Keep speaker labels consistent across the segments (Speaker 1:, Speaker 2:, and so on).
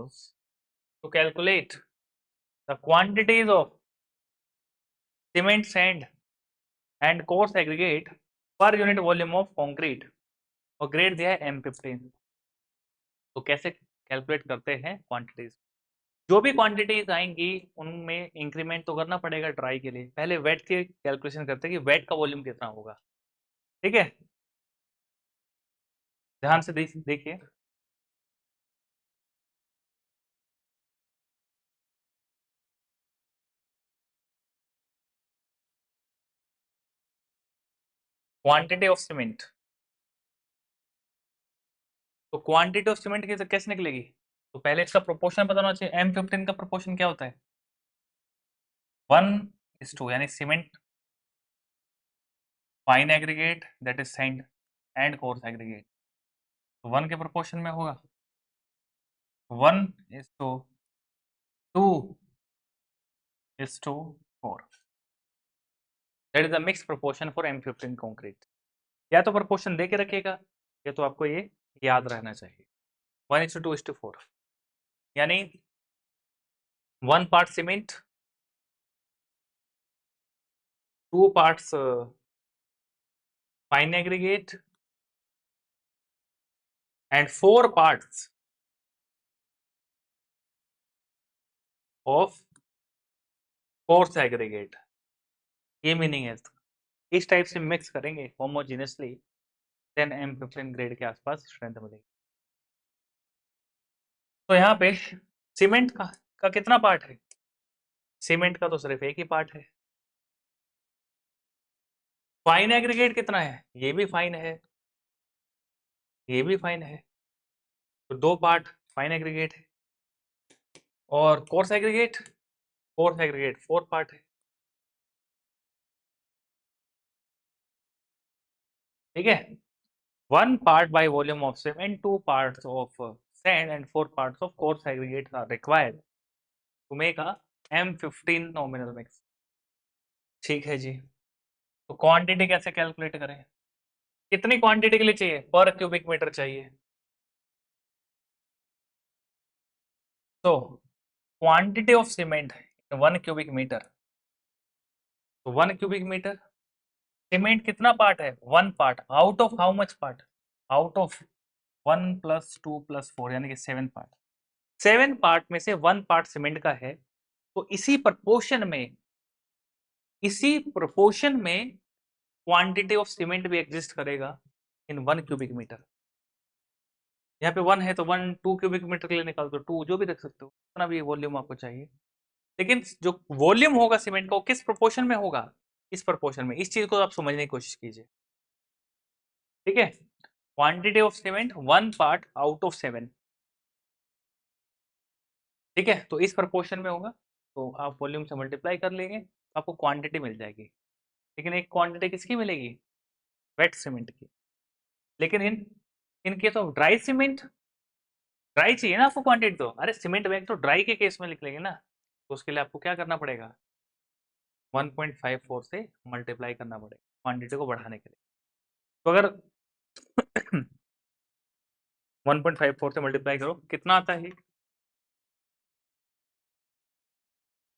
Speaker 1: use to calculate the quantities of cement, sand and coarse aggregate per unit volume of concrete और grade दिया है M15। तो कैसे calculate करते हैं क्वांटिटीज? जो भी क्वांटिटीज आएंगी उनमें इंक्रीमेंट तो करना पड़ेगा ड्राई के लिए। पहले वेट की कैलकुलेशन करते हैं कि वेट का वॉल्यूम कितना होगा। ठीक है, ध्यान से देखिए। क्वांटिटी ऑफ सीमेंट, तो क्वांटिटी ऑफ सीमेंट कैसे निकलेगी? तो पहले इसका प्रोपोर्शन बताना चाहिए। M15 का प्रोपोर्शन क्या होता है? 1:2, यानी cement, fine aggregate that is sand and coarse aggregate, तो 1 के प्रोपोर्शन में होगा 1:2:4। That is the mix proportion for M15 concrete. या तो प्रोपोर्शन दे के रखिएगा या तो आपको ये याद रहना चाहिए 1:2:4, यानी 1 part cement, 2 parts fine aggregate and 4 parts of coarse aggregate। ये मीनिंग है इसका। इस टाइप से मिक्स करेंगे होमोजेनियसली, देन M15 ग्रेड के आसपास स्ट्रेंथ मिलेगी। तो यहाँ पे सीमेंट का कितना पार्ट है? सीमेंट का तो सिर्फ एक ही पार्ट है। फाइन एग्रीगेट कितना है? ये भी फाइन है, ये भी फाइन है, तो 2 पार्ट फाइन एग्रीगेट है। और कोर्स एग्रीगेट, 4 पार्ट है। ठीक है, 1 part by volume of cement, 2 parts of sand and 4 parts of coarse aggregates are required to make a M15 nominal mix। ठीक है जी, तो क्वांटिटी कैसे कैलकुलेट करें? कितनी क्वांटिटी के लिए चाहिए? पर क्यूबिक मीटर चाहिए। तो quantity of cement 1 cubic metre, तो 1 क्यूबिक मीटर सीमेंट कितना पार्ट है? 1 part. Out of how much part? Out of 1 + 2 + 4 यानी कि 7 पार्ट। 7 पार्ट में से 1 पार्ट सीमेंट का है, तो इसी प्रोपोर्शन में क्वांटिटी ऑफ सीमेंट भी एग्जिस्ट करेगा इन 1 क्यूबिक मीटर। यहाँ पे 1 है तो 1, 2 क्यूबिक मीटर के लिए निकाल दो 2, जो भी रख सकते हो, इतना भी वॉल्यूम आपको चाहिए। लेकिन जो वॉल्यूम होगा सीमेंट का वो किस प्रोपोर्शन में होगा? इस प्रोपोर्शन में। इस चीज को आप समझने की कोशिश कीजिए। ठीक है, quantity of cement 1 part out of 7। ठीक है, तो इस प्रोपोर्शन में होगा, तो आप वॉल्यूम से मल्टीप्लाई कर लेंगे, आपको क्वांटिटी मिल जाएगी। लेकिन एक क्वांटिटी किसकी मिलेगी? वेट सीमेंट की। लेकिन in case of dry cement, dry चाहिए ना आपको क्वांटिटी, तो अरे सीमेंट बैग तो ड्राई के केस में लिख लेंगे ना, तो उसके लिए आपको क्या करना पड़ेगा? 1.54 से मल्टीप्लाई करना पड़ेगा क्वांटिटी को बढ़ाने के लिए। तो अगर 1.54 से मल्टीप्लाई करो कितना आता है?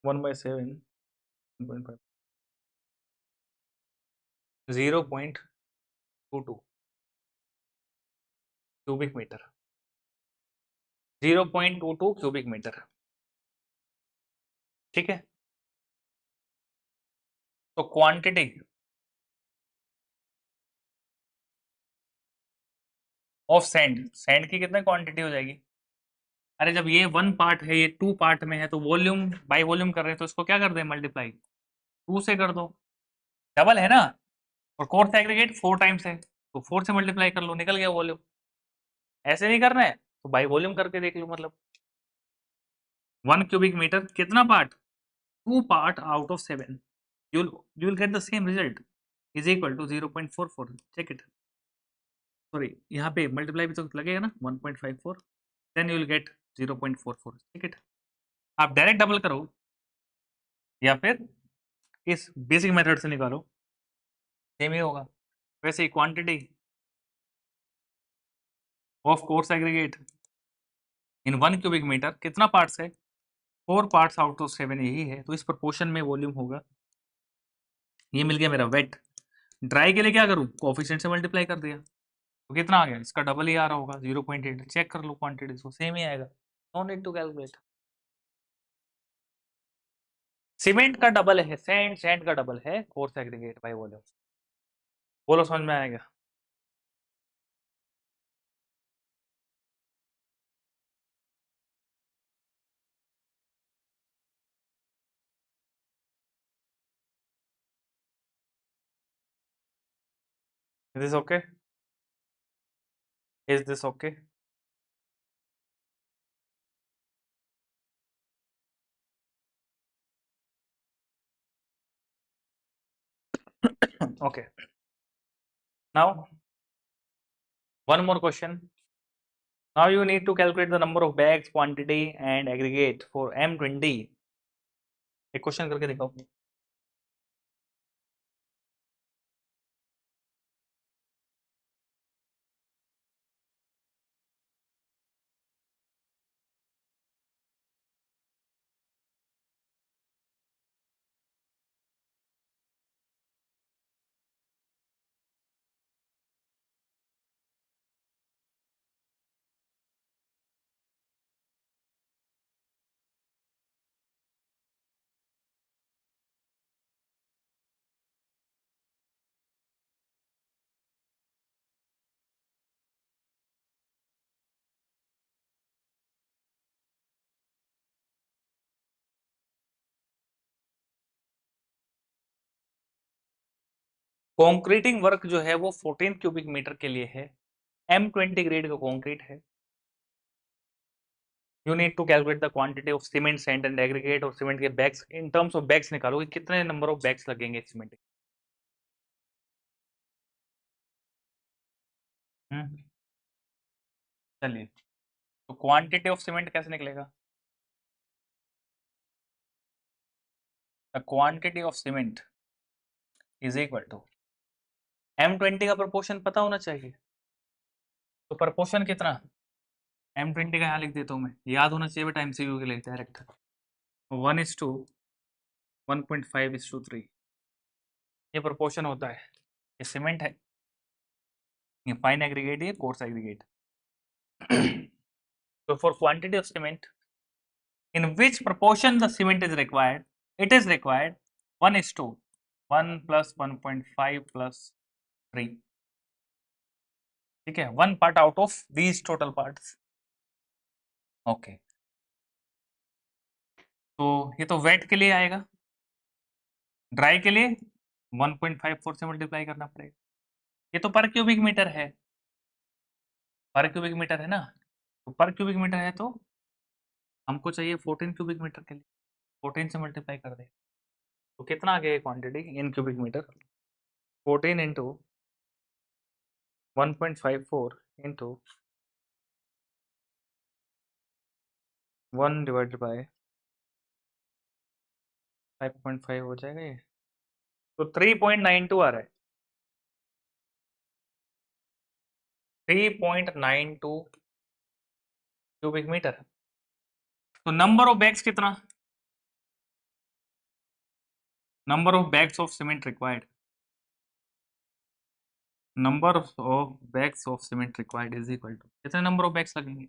Speaker 1: 1/7 1.5 0.22 क्यूबिक मीटर, 0.22 क्यूबिक मीटर। ठीक है, तो क्वांटिटी ऑफ सैंड की कितना क्वांटिटी हो जाएगी? अरे जब ये 1 पार्ट है, ये 2 पार्ट में है, तो वॉल्यूम बाय वॉल्यूम कर रहे हैं, तो इसको क्या कर दें? मल्टीप्लाई 2 से कर दो, डबल है ना। और कोर्स एग्रीगेट 4 टाइम्स है, तो 4 से मल्टीप्लाई कर लो, निकल गया वॉल्यूम। ऐसे नहीं करना है तो बाय वॉल्यूम करके देख लो। मतलब 1 क्यूबिक मीटर कितना part? 2 part out of 7, you will get the same result is equal to 0.44। check it, sorry यहाँ पे मल्टीप्लाई भी तो लगेगा ना 1.54, देन यू विल गेट 0.44। ठीक है, आप डायरेक्ट डबल करो या फिर इस बेसिक मेथड से निकालो, सेम ही होगा। वैसे ही quantity of course aggregate in 1 cubic metre कितना पार्ट्स है? 4 पार्ट्स आउट ऑफ 7 यही है, तो इस प्रोपोर्शन में वॉल्यूम होगा। ये मिल गया मेरा वेट। ड्राई के लिए क्या करूँ? कोफिशिएंट से मल्टीप्लाई कर दिया, तो कितना आ गया? इसका डबल ही आ रहा होगा, 0.8। चेक कर लो क्वांटिटी, तो सेम ही आएगा, no need to calculate. Cement का डबल है, सैंड का डबल है कोर्स एग्रीगेट बाय वॉल्यूम। बोलो समझ में आएगा? Is this okay? Is this okay? Okay. Now, one more question. Now you need to calculate the number of bags, quantity, and aggregate for M20. एक question करके दिखाओ। Concreting work जो है वो 14 क्यूबिक मीटर के लिए है, M20 ग्रेड का कॉन्क्रीट है। You need to calculate the quantity of cement, sand and aggregate, और सीमेंट के bags in terms of bags निकालो कि कितने नंबर ऑफ बैग्स लगेंगे सीमेंट। चलिए, तो क्वांटिटी ऑफ सीमेंट कैसे निकलेगा? The quantity of cement is equal to M20 का प्रोपोर्शन पता होना चाहिए, तो प्रोपोर्शन कितना? M20 का यहाँ लिख देता हूँ मैं, याद होना चाहिए बेटा MCQ के लिए डायरेक्ट। 1:1.5:3 ये प्रोपोर्शन होता है। ये सीमेंट है, ये फाइन एग्रीगेट, ये coarse aggregate. So for quantity of cement, in which proportion the cement is required, it is required 1:1 plus 1.5 plus 3। ठीक है, 1 part out of these total parts। Okay, तो ये तो वेट के लिए आएगा, ड्राई के लिए 1.54 से मल्टीप्लाई करना पड़ेगा। ये तो पर क्यूबिक मीटर है, पर क्यूबिक मीटर है ना, तो पर क्यूबिक मीटर है तो हमको चाहिए 14 क्यूबिक मीटर के लिए, 14 से मल्टीप्लाई कर दे, तो कितना आ गया quantity in cubic metre? 14 into 1.54 into 1 divided by 5.5 हो जाएगा ये, तो 3.92 आ रहा है, 3.92 क्यूबिक मीटर। तो नंबर ऑफ बैग्स कितना? Number of bags of cement required, number of bags of cement required is equal to कितने नंबर ऑफ बैग्स लगेंगे?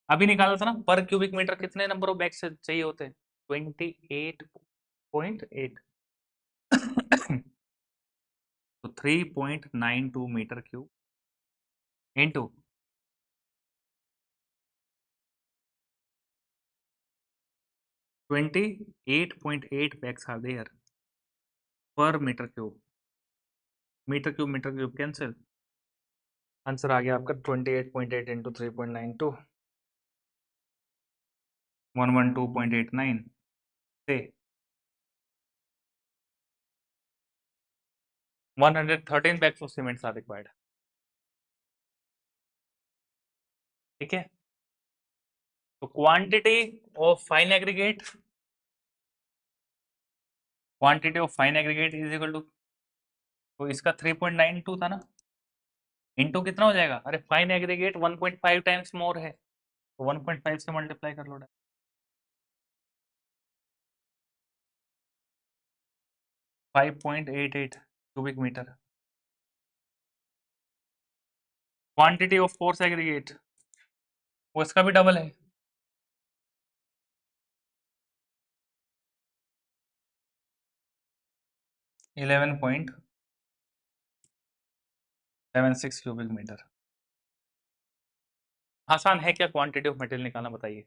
Speaker 1: अभी निकाला था ना, पर क्यूबिक मीटर कितने नंबर ऑफ बैग्स चाहिए होते हैं? 28.8। तो 3.92 metre cube into 28.8 bags are there per metre cube. Metre cube cancel, answer आ गया आपका 28.8 इंटू 3.92, 112.89 से 113 bags of cements are required. ठीक है, तो quantity of fine aggregate, quantity of fine aggregate is equal to, तो इसका 3.92 था ना, इंटू कितना हो जाएगा? अरे फाइन एग्रीगेट 1.5 टाइम्स मोर है, तो 1.5 से मल्टीप्लाई कर लो। 5.88 cubic metre. Quantity of coarse aggregate वो इसका भी डबल है। 11.76 क्यूबिक मीटर। आसान है क्या क्वांटिटी ऑफ मटेरियल निकालना, बताइए।